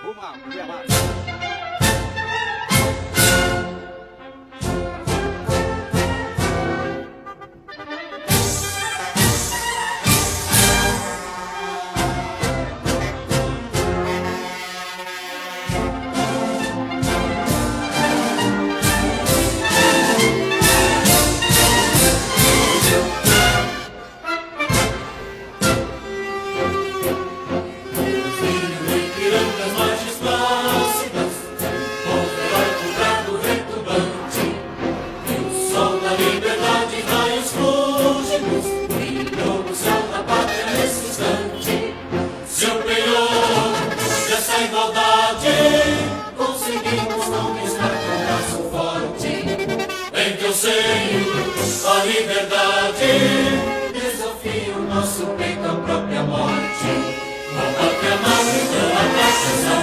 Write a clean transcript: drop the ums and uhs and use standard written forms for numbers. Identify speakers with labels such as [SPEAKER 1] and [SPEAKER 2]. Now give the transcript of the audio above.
[SPEAKER 1] rumo a Cuiabá.
[SPEAKER 2] A liberdade desafia o nosso peito à própria morte. A pátria amada, a pátria